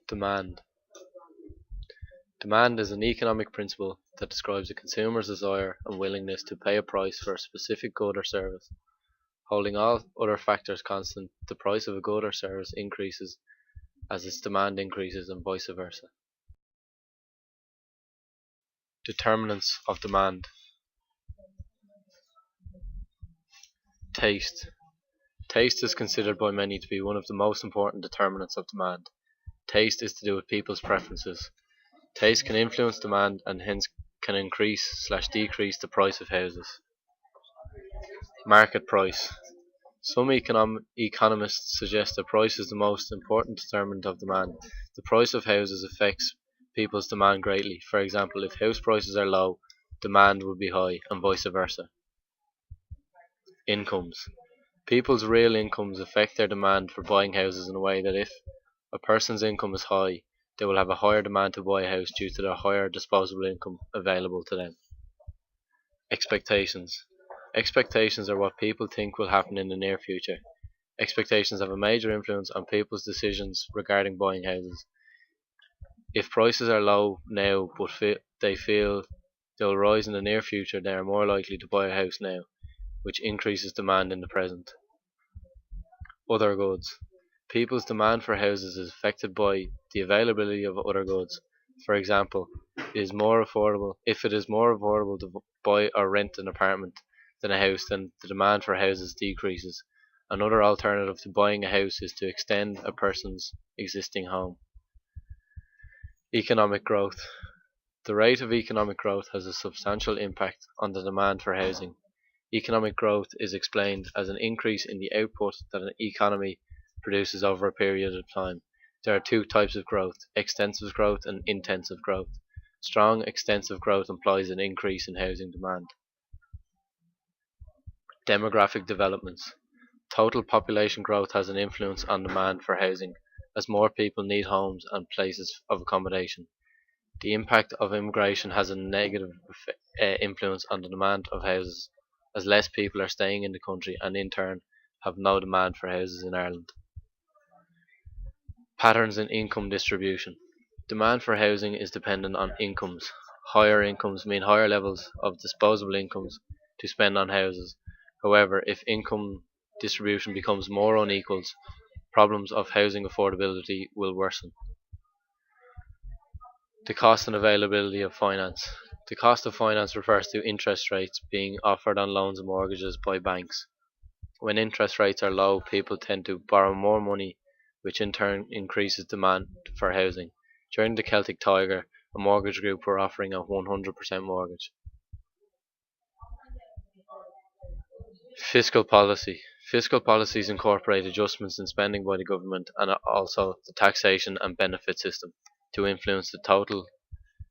Demand. Demand is an economic principle that describes a consumer's desire and willingness to pay a price for a specific good or service. Holding all other factors constant, the price of a good or service increases as its demand increases and vice versa. Determinants of demand. Taste. Taste is considered by many to be one of the most important determinants of demand. Taste is to do with people's preferences. Taste can influence demand and hence can increase/decrease the price of houses. Market price. Some economists suggest that price is the most important determinant of demand. The price of houses affects people's demand greatly. For example, if house prices are low, demand would be high, and vice versa. Incomes. People's real incomes affect their demand for buying houses in a way that if a person's income is high, they will have a higher demand to buy a house due to the higher disposable income available to them. Expectations. Expectations are what people think will happen in the near future. Expectations have a major influence on people's decisions regarding buying houses. If prices are low now but they feel they will rise in the near future, they are more likely to buy a house now, which increases demand in the present. Other goods. People's demand for houses is affected by the availability of other goods. For example, if it is more affordable to buy or rent an apartment than a house, then the demand for houses decreases. Another alternative to buying a house is to extend a person's existing home. Economic growth. The rate of economic growth has a substantial impact on the demand for housing. Economic growth is explained as an increase in the output that an economy produces over a period of time. There are two types of growth: extensive growth and intensive growth. Strong extensive growth implies an increase in housing demand. Demographic developments. Total population growth has an influence on demand for housing, as more people need homes and places of accommodation. The impact of immigration has a negative influence on the demand of houses, as less people are staying in the country and in turn have no demand for houses in Ireland. Patterns in income distribution. Demand for housing is dependent on incomes. Higher incomes mean higher levels of disposable incomes to spend on houses. However, if income distribution becomes more unequal, problems of housing affordability will worsen. The cost and availability of finance. The cost of finance refers to interest rates being offered on loans and mortgages by banks. When interest rates are low, people tend to borrow more money, which in turn increases demand for housing. During the Celtic Tiger, a mortgage group were offering a 100% mortgage. Fiscal policy. Fiscal policies incorporate adjustments in spending by the government and also the taxation and benefit system to influence the total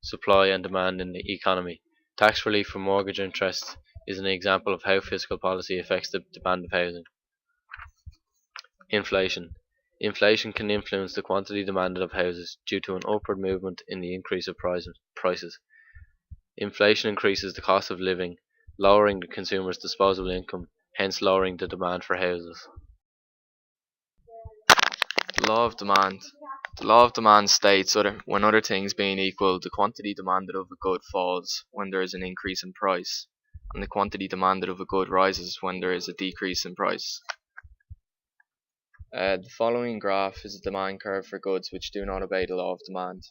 supply and demand in the economy. Tax relief for mortgage interest is an example of how fiscal policy affects the demand of housing. Inflation. Inflation can influence the quantity demanded of houses due to an upward movement in the increase of prices. Inflation increases the cost of living, lowering the consumer's disposable income, hence lowering the demand for houses. The law of demand. The law of demand states when other things being equal, the quantity demanded of a good falls when there is an increase in price, and the quantity demanded of a good rises when there is a decrease in price. The following graph is a demand curve for goods which do not obey the law of demand.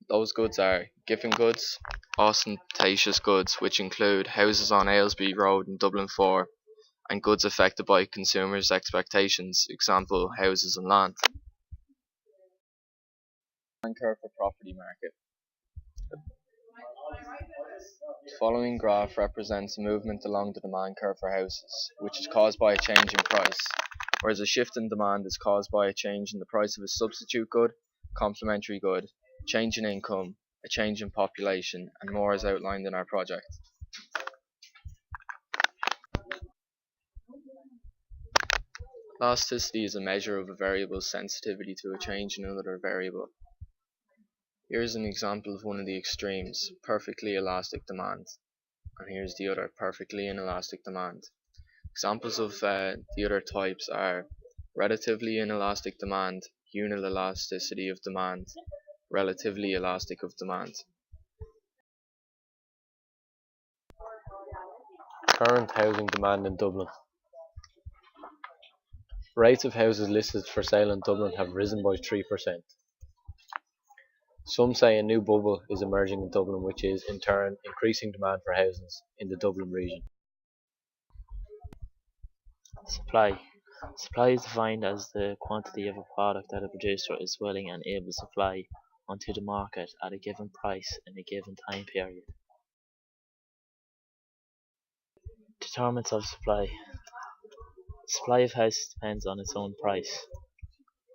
Those goods are given goods, ostentatious goods, which include houses on Aylesbury Road in Dublin 4, and goods affected by consumers' expectations, example, houses and land. Demand curve for property market. The following graph represents a movement along the demand curve for houses, which is caused by a change in price, whereas a shift in demand is caused by a change in the price of a substitute good, complementary good, change in income, a change in population, and more as outlined in our project. Elasticity is a measure of a variable's sensitivity to a change in another variable. Here is an example of one of the extremes, perfectly elastic demand, and here's the other, perfectly inelastic demand. Examples of the other types are relatively inelastic demand, Unilasticity of demand, relatively elastic of demand. Current housing demand in Dublin. Rates of houses listed for sale in Dublin have risen by 3%. Some say a new bubble is emerging in Dublin, which is, in turn, increasing demand for houses in the Dublin region. Supply. Supply is defined as the quantity of a product that a producer is willing and able to supply onto the market at a given price in a given time period. Determinants of supply. Supply of houses depends on its own price.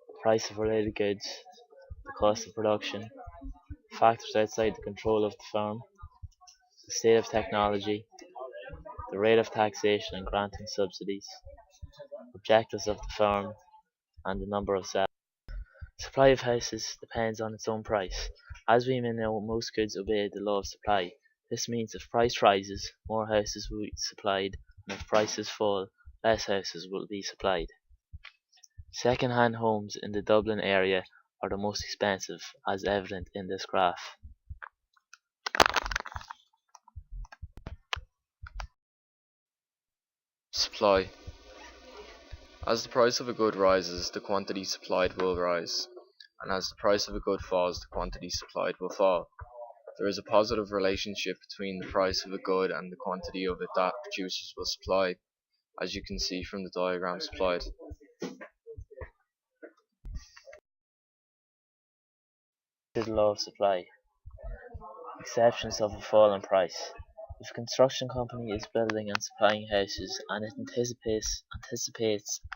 The price of related goods, the cost of production, factors outside the control of the firm, the state of technology, the rate of taxation and granting subsidies, objectives of the firm, and the number of sales. Supply of houses depends on its own price. As we may know, most goods obey the law of supply. This means if price rises, more houses will be supplied, and if prices fall, less houses will be supplied. Second-hand homes in the Dublin area are the most expensive, as evident in this graph. Supply. As the price of a good rises, the quantity supplied will rise, and as the price of a good falls, the quantity supplied will fall. There is a positive relationship between the price of a good and the quantity of it that producers will supply, as you can see from the diagram supplied. This is the law of supply. Exceptions of a fall in price. If a construction company is building and supplying houses and it anticipates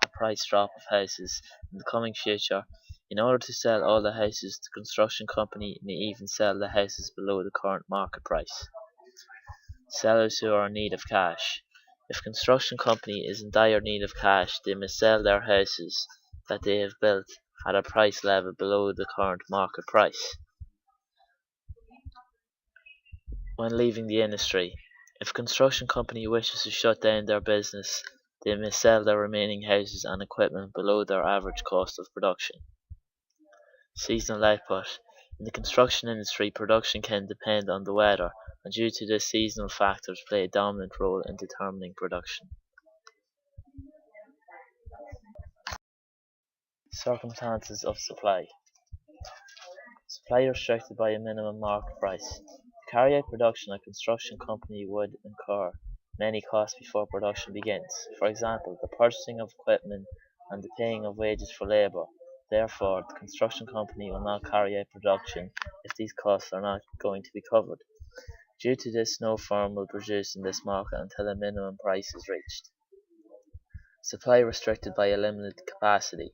a price drop of houses in the coming future, in order to sell all the houses, the construction company may even sell the houses below the current market price. Sellers who are in need of cash. If a construction company is in dire need of cash, they may sell their houses that they have built at a price level below the current market price. When leaving the industry, if a construction company wishes to shut down their business, they may sell their remaining houses and equipment below their average cost of production. Seasonal output. In the construction industry, production can depend on the weather, and due to this, seasonal factors play a dominant role in determining production. Circumstances of supply. Supply restricted by a minimum market price. To carry out production, a construction company would incur many costs before production begins. For example, the purchasing of equipment and the paying of wages for labour. Therefore, the construction company will not carry out production if these costs are not going to be covered. Due to this, no firm will produce in this market until a minimum price is reached. Supply restricted by a limited capacity.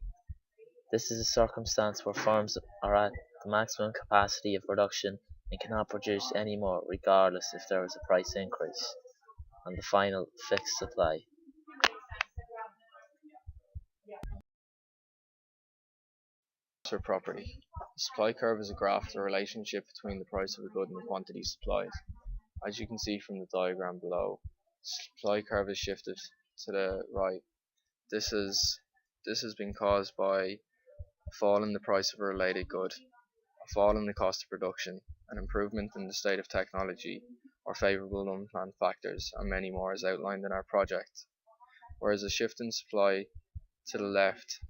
This is a circumstance where firms are at the maximum capacity of production and cannot produce any more, regardless if there is a price increase. And the final, fixed supply. For property. The supply curve is a graph of the relationship between the price of a good and the quantity supplied. As you can see from the diagram below, the supply curve is shifted to the right. This has been caused by a fall in the price of a related good, a fall in the cost of production, an improvement in the state of technology, or favourable unplanned factors, and many more as outlined in our project. Whereas a shift in supply to the left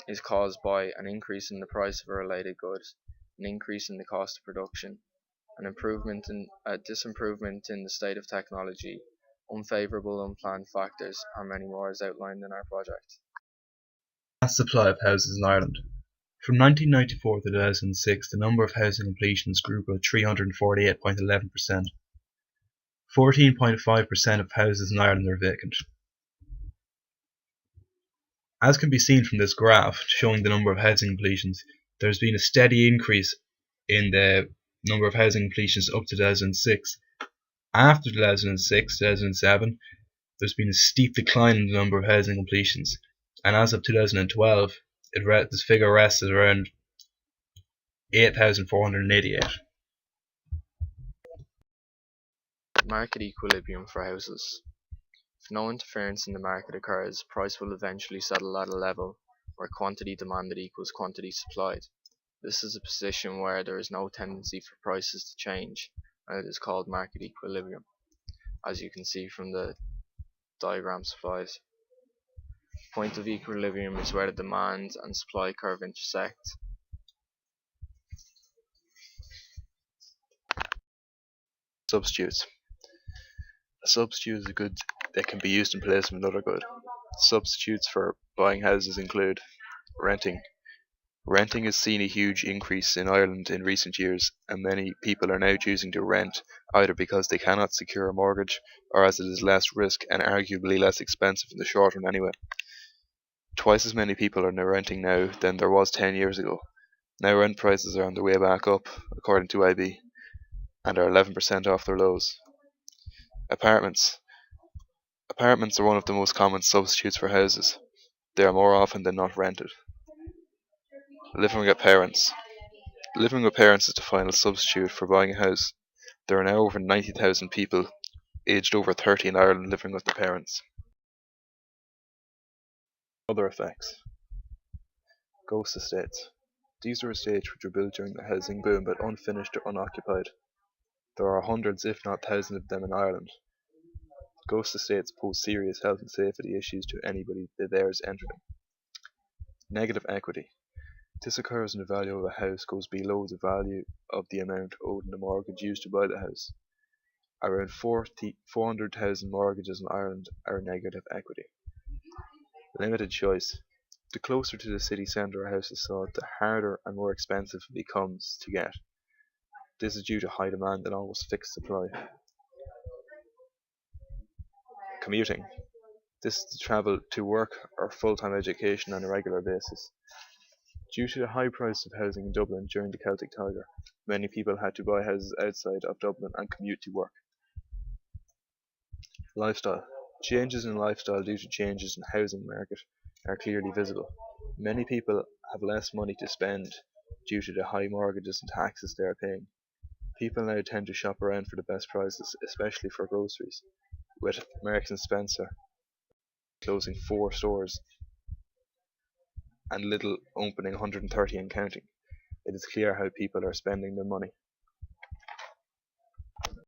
is caused by an increase in the price of a related good, an increase in the cost of production, an improvement in a disimprovement in the state of technology, unfavourable unplanned factors, and many more as outlined in our project. Supply of houses in Ireland. From 1994 to 2006, the number of housing completions grew by 348.11%. 14.5% of houses in Ireland are vacant. As can be seen from this graph showing the number of housing completions, there has been a steady increase in the number of housing completions up to 2006. After 2006, 2007, there's been a steep decline in the number of housing completions, and as of 2012, this figure rests at around 8,488. Market equilibrium for houses. If no interference in the market occurs, price will eventually settle at a level where quantity demanded equals quantity supplied. This is a position where there is no tendency for prices to change, and it is called market equilibrium, as you can see from the diagram supplied. Point of equilibrium is where the demand and supply curve intersect. Substitutes. A substitute is a good that can be used in place of another good. Substitutes for buying houses include renting. Renting has seen a huge increase in Ireland in recent years, and many people are now choosing to rent either because they cannot secure a mortgage or as it is less risk and arguably less expensive in the short run anyway. Twice as many people are now renting now than there was 10 years ago. Now rent prices are on their way back up, according to IB, and are 11% off their lows. Apartments. Apartments are one of the most common substitutes for houses. They are more often than not rented. Living with parents. Living with parents is the final substitute for buying a house. There are now over 90,000 people aged over 30 in Ireland living with their parents. Other effects. Ghost estates. These are estates which were built during the housing boom but unfinished or unoccupied. There are hundreds if not thousands of them in Ireland. Ghost estates pose serious health and safety issues to anybody that dares enter them. Negative equity. This occurs when the value of a house goes below the value of the amount owed in the mortgage used to buy the house. Around 400,000 mortgages in Ireland are negative equity. Limited choice. The closer to the city centre a house is sought, the harder and more expensive it becomes to get. This is due to high demand and almost fixed supply. Commuting. This is to travel to work or full-time education on a regular basis. Due to the high price of housing in Dublin during the Celtic Tiger, many people had to buy houses outside of Dublin and commute to work. Lifestyle. Changes in lifestyle due to changes in the housing market are clearly visible. Many people have less money to spend due to the high mortgages and taxes they are paying. People now tend to shop around for the best prices, especially for groceries, with Marks and Spencer closing 4 stores and Lidl opening 130 and counting. It is clear how people are spending their money.